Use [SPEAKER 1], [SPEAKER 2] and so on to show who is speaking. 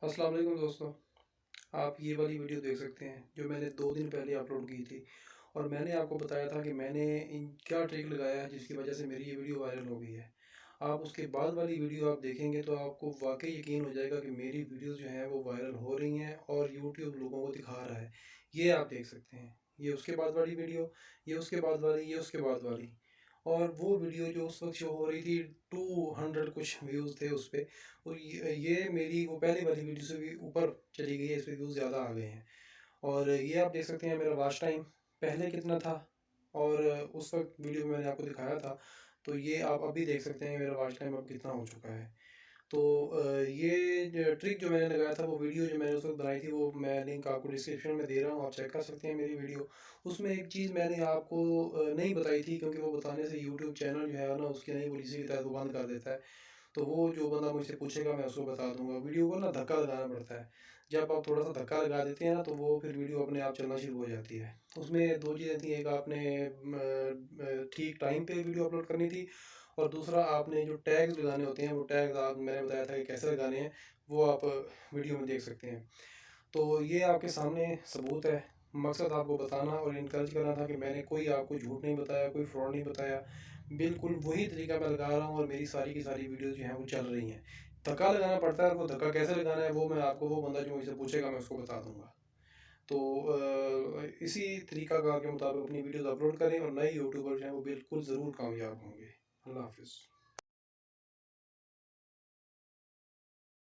[SPEAKER 1] अस्सलाम वालेकुम दोस्तों। आप ये वाली वीडियो देख सकते हैं जो मैंने 2 दिन पहले अपलोड की थी और मैंने आपको बताया था कि मैंने इन क्या ट्रिक लगाया है जिसकी वजह से मेरी ये वीडियो वायरल हो गई है। आप उसके बाद वाली वीडियो आप देखेंगे तो आपको वाक़ई यकीन हो जाएगा कि मेरी वीडियोज़ जो हैं वो वायरल हो रही हैं और यूट्यूब लोगों को दिखा रहा है। ये आप देख सकते हैं। ये उसके बाद वाली वीडियो, ये उसके बाद वाली, ये उसके बाद वाली। और वो वीडियो जो उस वक़्त शो हो रही थी 200 कुछ व्यूज़ थे उस पे और ये मेरी वो पहले वाली वीडियो से भी ऊपर चली गई है, इस पे व्यूज़ ज़्यादा आ गए हैं। और ये आप देख सकते हैं मेरा वॉच टाइम पहले कितना था और उस वक़्त वीडियो में मैंने आपको दिखाया था, तो ये आप अभी देख सकते हैं मेरा वॉच टाइम अब कितना हो चुका है। तो ये जो ट्रिक जो मैंने लगाया था, वो वीडियो जो मैंने उस वक़्त बनाई थी, वो मैं लिंक आपको डिस्क्रिप्शन में दे रहा हूँ, आप चेक कर सकते हैं मेरी वीडियो। उसमें एक चीज़ मैंने आपको नहीं बताई थी क्योंकि वो बताने से यूट्यूब चैनल जो है ना उसकी नई पॉलिसी के तहत वो बंद कर देता है। तो वो जो बंदा मुझसे पूछेगा मैं उसको बता दूँगा। वीडियो को ना धक्का लगाना पड़ता है। जब आप थोड़ा-सा धक्का लगा देते हैं ना तो वो फिर वीडियो अपने आप चलना शुरू हो जाती है। उसमें 2 चीज़ें थी, एक आपने ठीक टाइम पे वीडियो अपलोड करनी थी और दूसरा आपने जो टैग्स लगाने होते हैं वो टैग्स आप मैंने बताया था कि कैसे लगाने हैं, वो आप वीडियो में देख सकते हैं। तो ये आपके सामने सबूत है। मकसद आपको बताना और इनकरेज करना था कि मैंने कोई आपको झूठ नहीं बताया, कोई फ्रॉड नहीं बताया। बिल्कुल वही तरीका मैं लगा रहा हूँ और मेरी सारी की सारी वीडियोज़ जो हैं वो चल रही हैं। धक्का लगाना पड़ता है और वो धक्का कैसे लगाना है वो मैं आपको, वो बंदा जो मुझसे पूछेगा मैं उसको बता दूँगा। तो इसी तरीक़ाकार के मुताबिक अपनी वीडियोज़ अपलोड करें और नए यूट्यूबर जो हैं वो बिल्कुल ज़रूर कामयाब होंगे। अल्लाह हाफ़िज़।